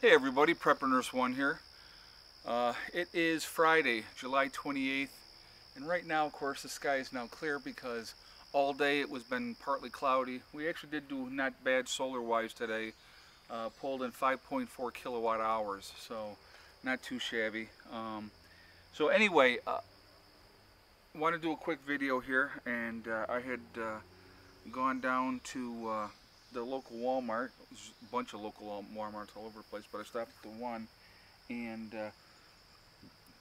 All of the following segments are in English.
Hey everybody, Prepper Nurse 1 here. It is Friday, July 28th, and right now, of course, the sky is now clear because all day it was been partly cloudy. We actually did do not bad solar-wise today. Pulled in 5.4 kilowatt hours, so not too shabby. So anyway, I want to do a quick video here, and I had gone down to the local Walmart. There's a bunch of local Walmarts all over the place, but I stopped at the one, and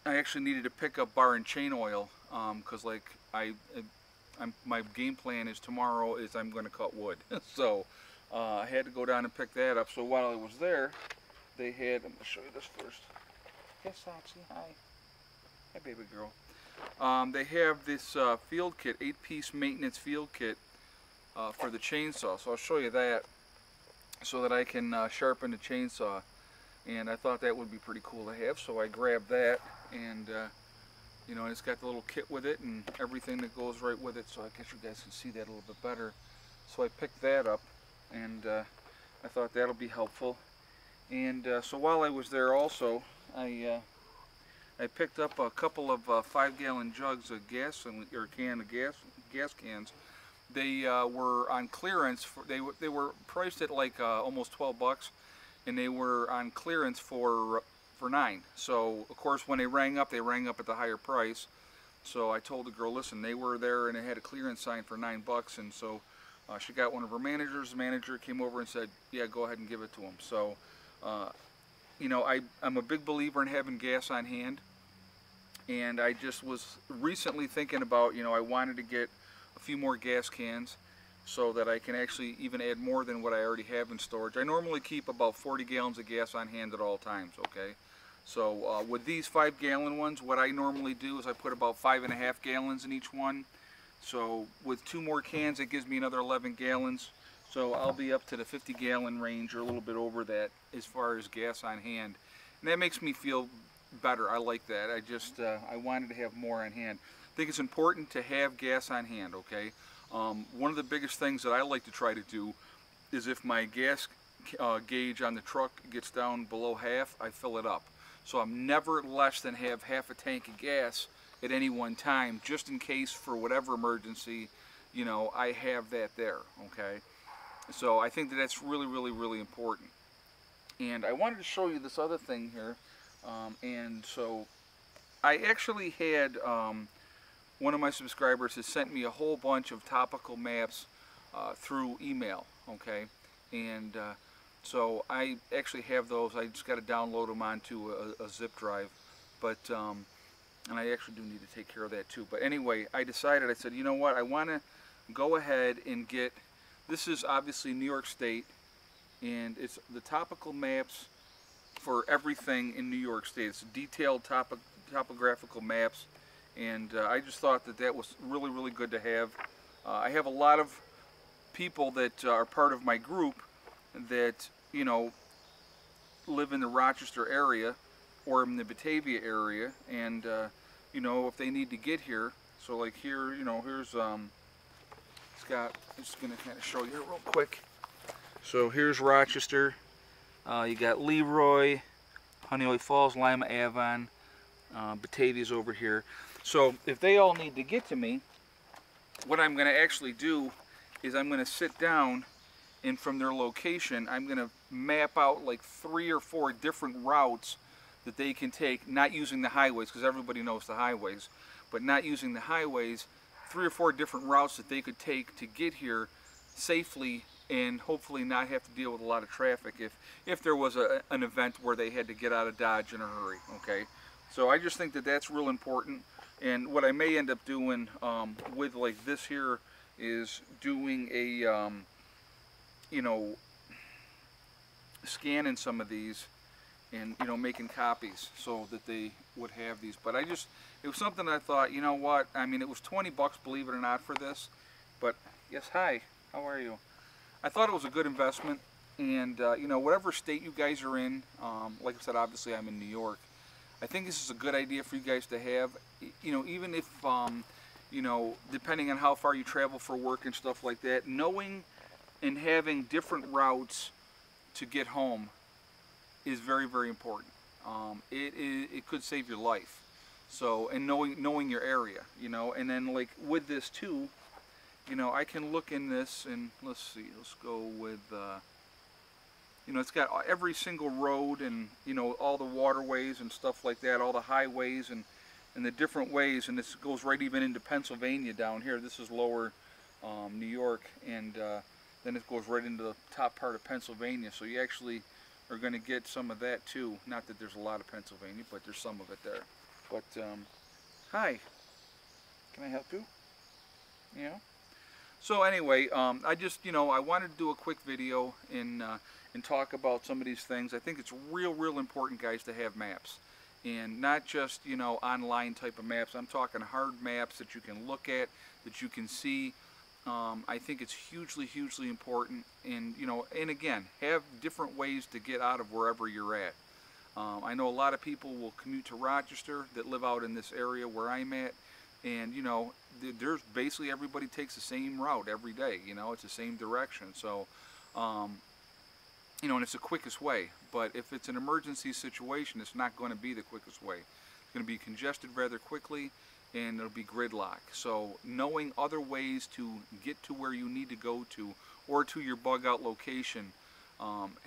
I actually needed to pick up bar and chain oil because, like, my game plan is tomorrow is I'm going to cut wood. So I had to go down and pick that up. So while I was there, they had. I'm going to show you this first. Yes, Saxy, hi. Hi, baby girl. They have this field kit, 8-piece maintenance field kit for the chainsaw. So I'll show you that so that I can sharpen the chainsaw. And I thought that would be pretty cool to have, so I grabbed that, and you know, it's got the little kit with it and everything that goes right with it, so I guess you guys can see that a little bit better. So I picked that up, and I thought that'll be helpful. And so while I was there also, I picked up a couple of 5-gallon jugs of gas, or gas cans. They were on clearance. They were priced at like almost 12 bucks, and they were on clearance for $9. So of course when they rang up at the higher price. So I told the girl, listen, they were there and they had a clearance sign for $9, and so she got one of her managers. The manager came over and said, yeah, go ahead and give it to them. So you know, I'm a big believer in having gas on hand, and I just was recently thinking about, you know, I wanted to get a few more gas cans so that I can actually even add more than what I already have in storage. I normally keep about 40 gallons of gas on hand at all times, okay? So with these 5-gallon ones, what I normally do is I put about 5.5 gallons in each one. So with 2 more cans, it gives me another 11 gallons. So I'll be up to the 50-gallon range or a little bit over that as far as gas on hand. And that makes me feel better. I like that. I wanted to have more on hand. I think it's important to have gas on hand, okay? One of the biggest things that I like to try to do is if my gas gauge on the truck gets down below half, I fill it up. So I'm never less than have half a tank of gas at any one time, just in case for whatever emergency, you know, I have that there, okay? So I think that that's really, really, really important. And I wanted to show you this other thing here. And so I actually had one of my subscribers has sent me a whole bunch of topical maps through email, okay? And so I actually have those. I just got to download them onto a zip drive, but and I actually do need to take care of that too. But anyway, I decided, I said, you know what, I want to go ahead and get, this is obviously New York State, and it's the topical maps for everything in New York State. It's detailed topographical maps, and I just thought that that was really, really good to have. I have a lot of people that are part of my group that, you know, live in the Rochester area or in the Batavia area, and you know, if they need to get here, so like here, you know, here's Scott. I'm just gonna kind of show you real quick. So here's Rochester. You got Leroy, Honeoye Falls, Lima, Avon, Batavia's over here. So if they all need to get to me, what I'm going to actually do is I'm going to sit down, and from their location, I'm going to map out like 3 or 4 different routes that they can take, not using the highways, because everybody knows the highways, but not using the highways, 3 or 4 different routes that they could take to get here safely and hopefully not have to deal with a lot of traffic if there was an event where they had to get out of Dodge in a hurry, okay? So I just think that that's real important. And what I may end up doing with like this here is doing a, you know, scanning some of these and, you know, making copies so that they would have these. But it was something I thought, you know what, I mean, it was 20 bucks, believe it or not, for this. But, yes, hi, how are you? I thought it was a good investment, and you know, whatever state you guys are in, like I said, obviously I'm in New York, I think this is a good idea for you guys to have. You know, even if, you know, depending on how far you travel for work and stuff like that, knowing and having different routes to get home is very, very important. It could save your life. So, and knowing your area, you know, and then like with this too, you know, I can look in this and let's see, let's go with, you know, it's got every single road and, you know, all the waterways and stuff like that, all the highways and the different ways, and this goes right even into Pennsylvania down here. This is lower New York, and then it goes right into the top part of Pennsylvania. So you actually are going to get some of that too. Not that there's a lot of Pennsylvania, but there's some of it there. But hi, can I help you? Yeah. So anyway, I just, you know, I wanted to do a quick video and talk about some of these things. I think it's real important, guys, to have maps. And not just, you know, online type of maps. I'm talking hard maps that you can look at, that you can see. I think it's hugely important. And, you know, and again, have different ways to get out of wherever you're at. I know a lot of people will commute to Rochester that live out in this area where I'm at. And, you know, there's basically everybody takes the same route every day. You know, it's the same direction. So, you know, and it's the quickest way. But if it's an emergency situation, it's not going to be the quickest way. It's going to be congested rather quickly, and it'll be gridlock. So knowing other ways to get to where you need to go to, or to your bug out location,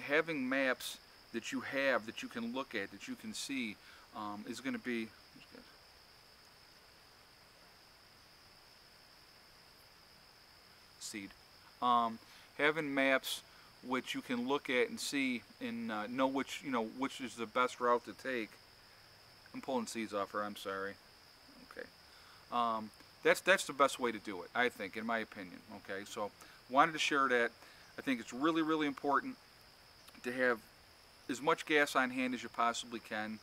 having maps that you have, that you can look at, that you can see, is going to be... seed. Having maps which you can look at and see and know which, you know, which is the best route to take. I'm pulling seeds off her, I'm sorry. Okay. That's the best way to do it, I think, in my opinion. Okay, so wanted to share that. I think it's really important to have as much gas on hand as you possibly can.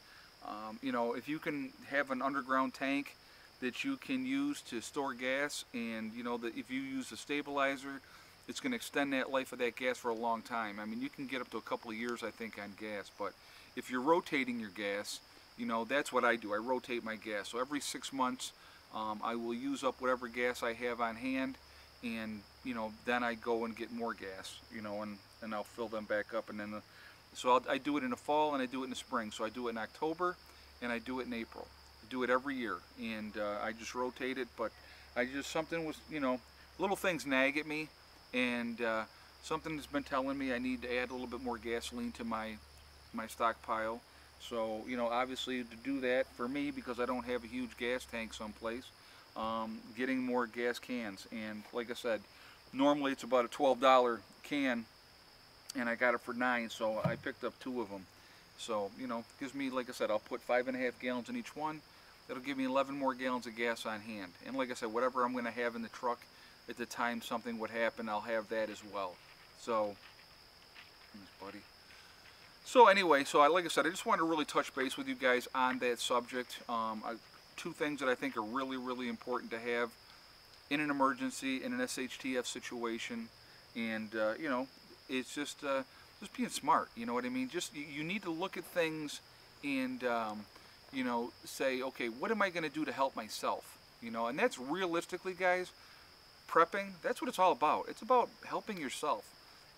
You know, if you can have an underground tank that you can use to store gas, and you know that if you use a stabilizer, it's going to extend that life of that gas for a long time. I mean, you can get up to a couple of years, I think, on gas. But if you're rotating your gas, you know, that's what I do. I rotate my gas. So every 6 months, I will use up whatever gas I have on hand, and you know, then I go and get more gas, you know, and I'll fill them back up. And then so I do it in the fall and I do it in the spring. So I do it in October and I do it in April. I do it every year, and I just rotate it. But I just, something was, you know, little things nag at me, and something has been telling me I need to add a little bit more gasoline to my stockpile. So, you know, obviously to do that for me, because I don't have a huge gas tank someplace, getting more gas cans. And like I said, normally it's about a $12 can, and I got it for $9, so I picked up 2 of them. So, you know, gives me, like I said, I'll put 5.5 gallons in each one. That'll give me 11 more gallons of gas on hand. And like I said, whatever I'm going to have in the truck at the time something would happen, I'll have that as well. So, thanks, buddy. So anyway, so like I said, I just wanted to really touch base with you guys on that subject. 2 things that I think are really important to have in an emergency, in an S.H.T.F situation. And, you know, it's just being smart, you know what I mean? Just, you need to look at things and, you know, say, okay, what am I going to do to help myself? You know, and that's realistically, guys, prepping, that's what it's all about. It's about helping yourself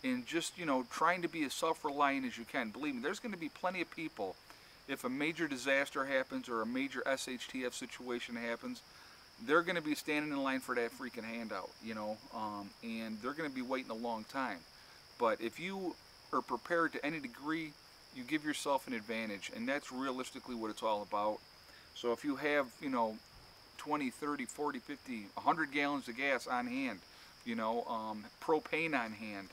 and just, you know, trying to be as self-reliant as you can. Believe me, there's going to be plenty of people, if a major disaster happens or a major S.H.T.F situation happens, they're going to be standing in line for that freaking handout, you know, and they're going to be waiting a long time. But if you are prepared to any degree, you give yourself an advantage, and that's realistically what it's all about. So if you have, you know, 20, 30, 40, 50, 100 gallons of gas on hand, you know, propane on hand,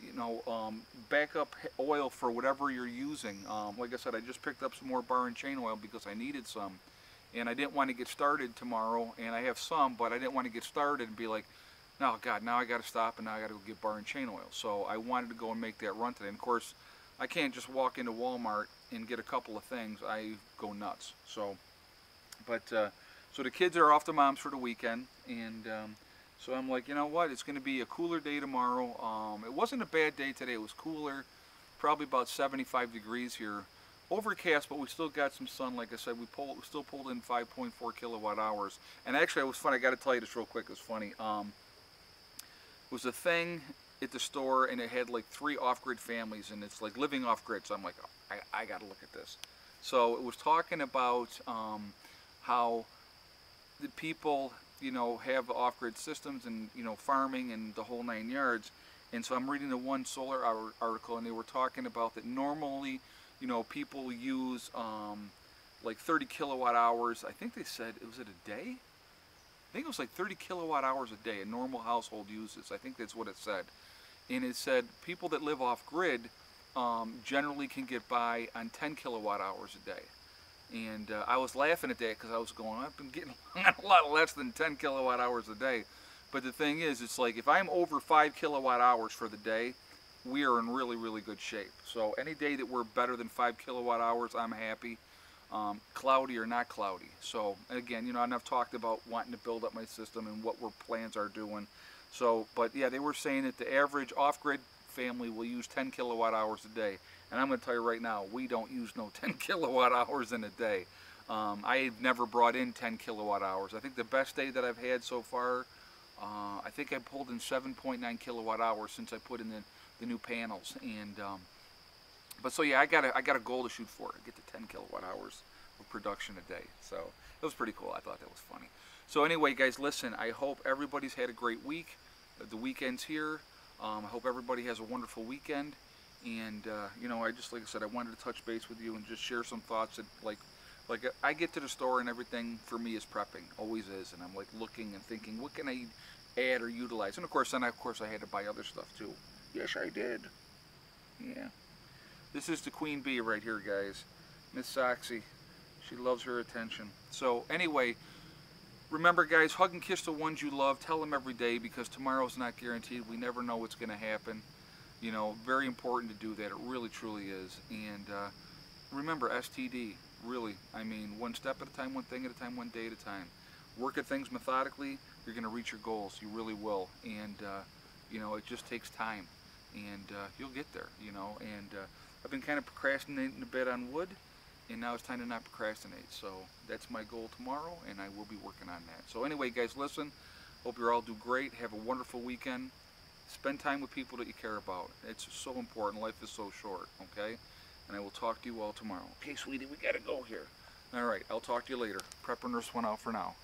you know, backup oil for whatever you're using. Like I said, I just picked up some more bar and chain oil because I needed some, and I didn't want to get started tomorrow, and I have some, but I didn't want to get started and be like, oh God, now I got to stop and now I got to go get bar and chain oil. So I wanted to go and make that run today. And of course, I can't just walk into Walmart and get a couple of things. I go nuts. So, but so the kids are off to mom's for the weekend, and so I'm like, you know what? It's going to be a cooler day tomorrow. It wasn't a bad day today. It was cooler, probably about 75 degrees here. Overcast, but we still got some sun. Like I said, we still pulled in 5.4 kilowatt hours. And actually, it was funny. I got to tell you this real quick. It was funny. Was a thing at the store, and it had like 3 off-grid families, and it's like living off-grid. So I'm like, oh, I got to look at this. So it was talking about how the people, you know, have off-grid systems and, you know, farming and the whole 9 yards. And so I'm reading the one solar article, and they were talking about that normally, you know, people use like 30 kilowatt hours. I think they said, was it a day? I think it was like 30 kilowatt hours a day a normal household uses. I think that's what it said. And it said people that live off grid generally can get by on 10 kilowatt hours a day. And I was laughing at that because I was going, I've been getting a lot less than 10 kilowatt hours a day. But the thing is, it's like if I'm over 5 kilowatt hours for the day, we are in really, really good shape. So any day that we're better than 5 kilowatt hours, I'm happy. Cloudy or not cloudy. So again, you know, and I've talked about wanting to build up my system and what our plans are doing. So, but yeah, they were saying that the average off-grid family will use 10 kilowatt hours a day. And I'm going to tell you right now, we don't use no 10 kilowatt hours in a day. I've never brought in 10 kilowatt hours. I think the best day that I've had so far, I think I pulled in 7.9 kilowatt hours since I put in the new panels. And but so yeah, I got a goal to shoot for. Get to 10 kilowatt hours of production a day. So it was pretty cool. I thought that was funny. So anyway, guys, listen, I hope everybody's had a great week. The weekend's here. I hope everybody has a wonderful weekend. And you know, like I said, I wanted to touch base with you and just share some thoughts that, like I get to the store and everything for me is prepping, always is, and I'm like looking and thinking, what can I add or utilize? And of course, then I had to buy other stuff too. Yes, I did. Yeah. This is the queen bee right here, guys, Miss Soxy. She loves her attention. So anyway, remember, guys, hug and kiss the ones you love. Tell them every day, because tomorrow's not guaranteed. We never know what's going to happen. You know, very important to do that. It really, truly is. And remember, STD, really, I mean, one step at a time, one thing at a time, one day at a time. Work at things methodically, you're going to reach your goals. You really will. And, you know, it just takes time. And you'll get there, you know. And I've been kind of procrastinating a bit on wood, and now it's time to not procrastinate. So that's my goal tomorrow, and I will be working on that. So anyway, guys, listen, hope you all do great. Have a wonderful weekend. Spend time with people that you care about. It's so important. Life is so short, okay? And I will talk to you all tomorrow. Okay, sweetie, we got to go here. All right, I'll talk to you later. Prepper Nurse 1 out for now.